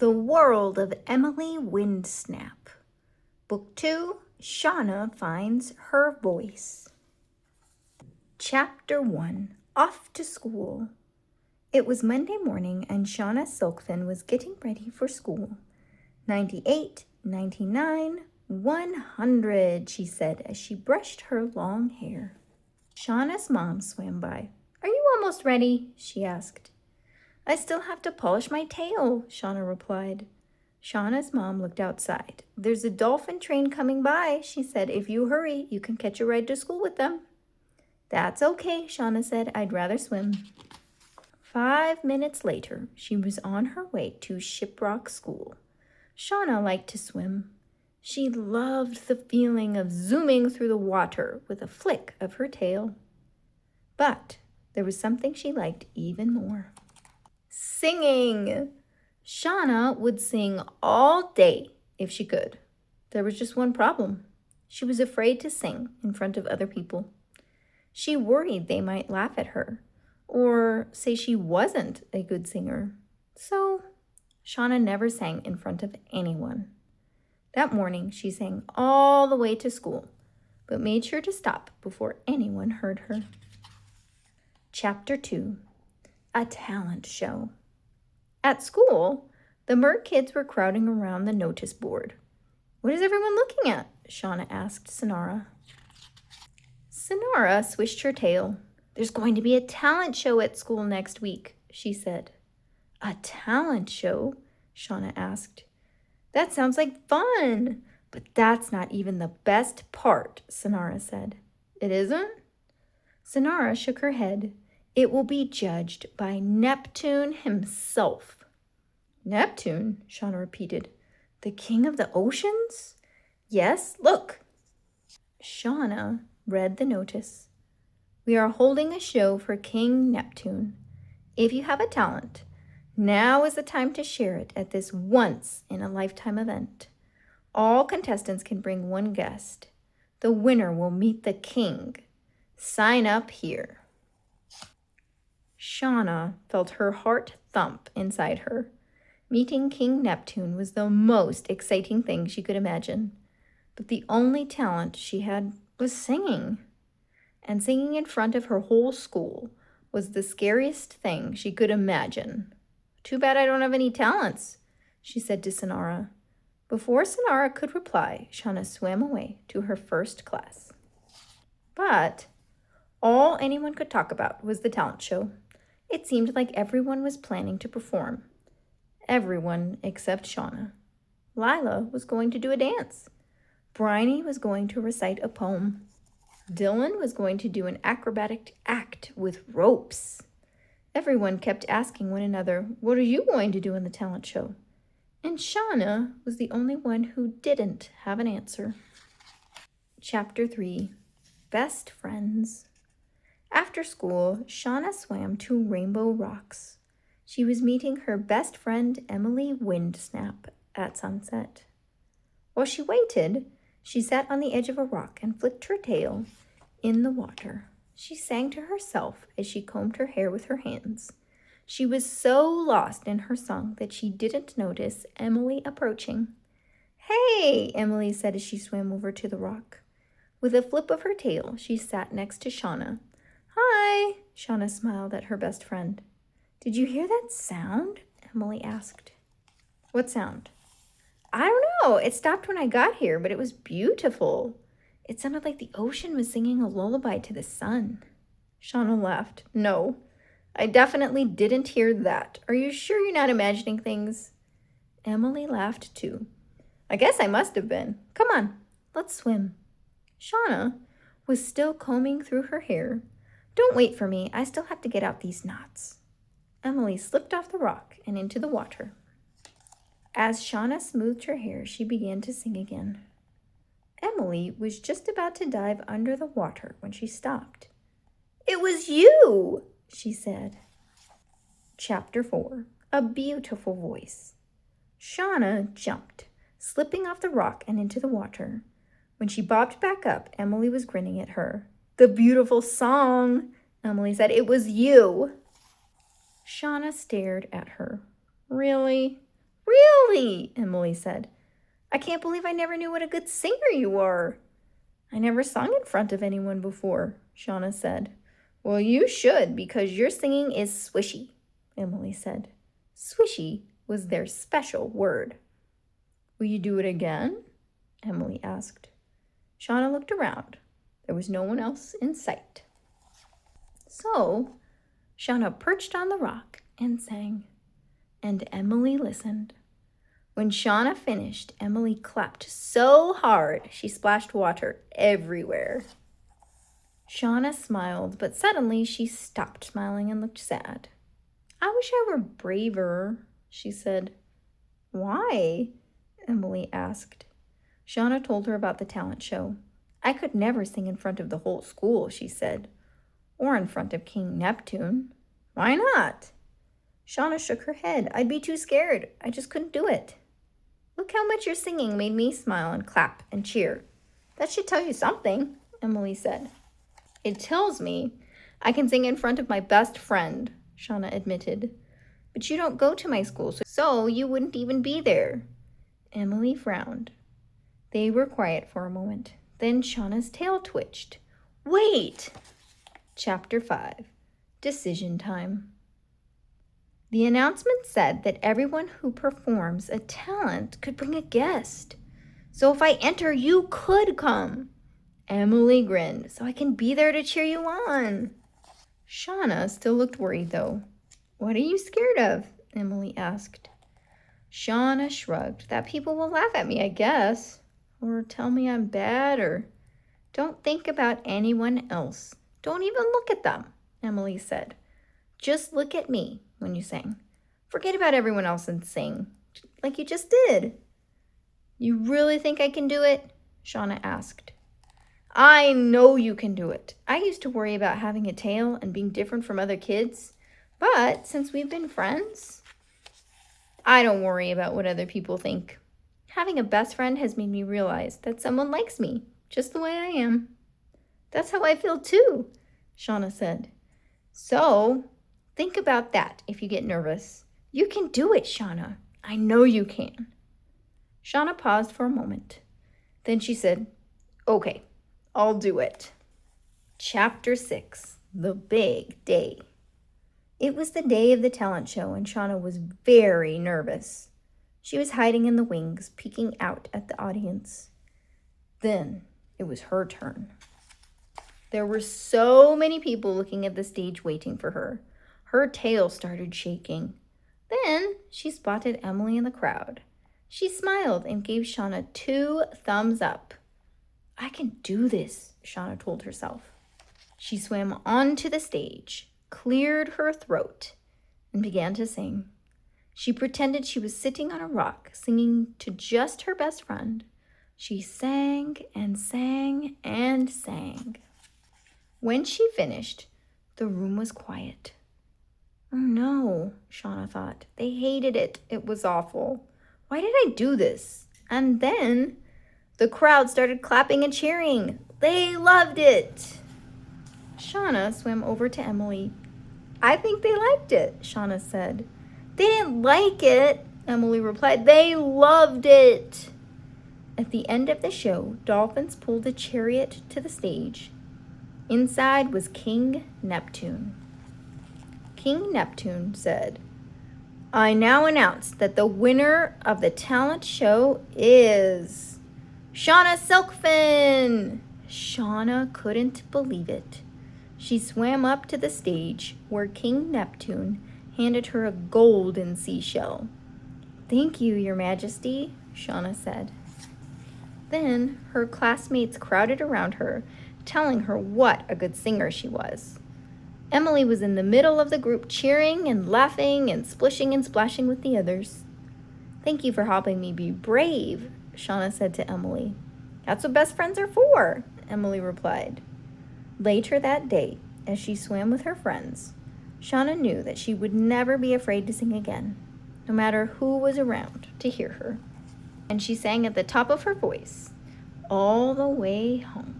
The World of Emily Windsnap. Book 2, Shona Finds Her Voice. Chapter 1, Off to School. It was Monday morning and Shona Silkfin was getting ready for school. 98, 99, 100, she said as she brushed her long hair. Shona's mom swam by. Are you almost ready? She asked. I still have to polish my tail, Shona replied. Shona's mom looked outside. There's a dolphin train coming by, she said. If you hurry, you can catch a ride to school with them. That's okay, Shona said. I'd rather swim. 5 minutes later, she was on her way to Shiprock School. Shona liked to swim. She loved the feeling of zooming through the water with a flick of her tail. But there was something she liked even more. Singing! Shona would sing all day if she could. There was just one problem. She was afraid to sing in front of other people. She worried they might laugh at her or say she wasn't a good singer. So Shona never sang in front of anyone. That morning she sang all the way to school, but made sure to stop before anyone heard her. Chapter 2, A Talent Show. At school, the mer kids were crowding around the notice board. What is everyone looking at? Shona asked Sonara. Sonara swished her tail. There's going to be a talent show at school next week, she said. A talent show? Shona asked. That sounds like fun, but that's not even the best part, Sonara said. It isn't? Sonara shook her head. It will be judged by Neptune himself. Neptune? Shona repeated. The king of the oceans? Yes, look. Shona read the notice. We are holding a show for King Neptune. If you have a talent, now is the time to share it at this once-in-a-lifetime event. All contestants can bring one guest. The winner will meet the king. Sign up here. Shona felt her heart thump inside her. Meeting King Neptune was the most exciting thing she could imagine. But the only talent she had was singing. And singing in front of her whole school was the scariest thing she could imagine. Too bad I don't have any talents, she said to Sonara. Before Sonara could reply, Shona swam away to her first class. But all anyone could talk about was the talent show. It seemed like everyone was planning to perform. Everyone except Shona. Lila was going to do a dance. Bryony was going to recite a poem. Dylan was going to do an acrobatic act with ropes. Everyone kept asking one another, what are you going to do in the talent show? And Shona was the only one who didn't have an answer. Chapter 3, Best Friends. After school, Shona swam to Rainbow Rocks. She was meeting her best friend, Emily Windsnap, at sunset. While she waited, she sat on the edge of a rock and flicked her tail in the water. She sang to herself as she combed her hair with her hands. She was so lost in her song that she didn't notice Emily approaching. Hey, Emily said as she swam over to the rock. With a flip of her tail, she sat next to Shona. Hi, Shona smiled at her best friend. Did you hear that sound? Emily asked. What sound? I don't know. It stopped when I got here, but it was beautiful. It sounded like the ocean was singing a lullaby to the sun. Shona laughed. No, I definitely didn't hear that. Are you sure you're not imagining things? Emily laughed too. I guess I must have been. Come on, let's swim. Shona was still combing through her hair. Don't wait for me. I still have to get out these knots. Emily slipped off the rock and into the water. As Shona smoothed her hair, she began to sing again. Emily was just about to dive under the water when she stopped. It was you, she said. Chapter 4, A Beautiful Voice. Shona jumped, slipping off the rock and into the water. When she bobbed back up, Emily was grinning at her. The beautiful song, Emily said. It was you. Shona stared at her. Really? Really? Emily said. I can't believe I never knew what a good singer you are. I never sung in front of anyone before, Shona said. Well, you should, because your singing is swishy, Emily said. Swishy was their special word. Will you do it again? Emily asked. Shona looked around. There was no one else in sight. So, Shona perched on the rock and sang, and Emily listened. When Shona finished, Emily clapped so hard she splashed water everywhere. Shona smiled, but suddenly she stopped smiling and looked sad. I wish I were braver, she said. Why? Emily asked. Shona told her about the talent show. I could never sing in front of the whole school, she said, or in front of King Neptune. Why not? Shona shook her head. I'd be too scared. I just couldn't do it. Look how much your singing made me smile and clap and cheer. That should tell you something, Emily said. It tells me I can sing in front of my best friend, Shona admitted. But you don't go to my school, so you wouldn't even be there. Emily frowned. They were quiet for a moment. Then Shona's tail twitched. Wait! Chapter 5. Decision Time. The announcement said that everyone who performs a talent could bring a guest. So if I enter, you could come. Emily grinned, so I can be there to cheer you on. Shona still looked worried, though. What are you scared of? Emily asked. Shona shrugged. That people will laugh at me, I guess. Or tell me I'm bad, or don't think about anyone else. Don't even look at them, Emily said. Just look at me when you sing. Forget about everyone else and sing, like you just did. You really think I can do it? Shona asked. I know you can do it. I used to worry about having a tail and being different from other kids, but since we've been friends, I don't worry about what other people think. Having a best friend has made me realize that someone likes me, just the way I am. That's how I feel too, Shona said. So, think about that if you get nervous. You can do it, Shona. I know you can. Shona paused for a moment. Then she said, Okay, I'll do it. Chapter 6. The Big Day. It was the day of the talent show, and Shona was very nervous. She was hiding in the wings, peeking out at the audience. Then it was her turn. There were so many people looking at the stage waiting for her. Her tail started shaking. Then she spotted Emily in the crowd. She smiled and gave Shona 2 thumbs up. I can do this, Shona told herself. She swam onto the stage, cleared her throat, and began to sing. She pretended she was sitting on a rock, singing to just her best friend. She sang and sang and sang. When she finished, the room was quiet. Oh no, Shona thought. They hated it. It was awful. Why did I do this? And then the crowd started clapping and cheering. They loved it. Shona swam over to Emily. I think they liked it, Shona said. They didn't like it, Emily replied. They loved it. At the end of the show, dolphins pulled a chariot to the stage. Inside was King Neptune. King Neptune said, I now announce that the winner of the talent show is Shona Silkfin. Shona couldn't believe it. She swam up to the stage where King Neptune handed her a golden seashell. Thank you, Your Majesty, Shona said. Then her classmates crowded around her, telling her what a good singer she was. Emily was in the middle of the group, cheering and laughing and splishing and splashing with the others. Thank you for helping me be brave, Shona said to Emily. That's what best friends are for, Emily replied. Later that day, as she swam with her friends, Shona knew that she would never be afraid to sing again, no matter who was around to hear her. And she sang at the top of her voice all the way home.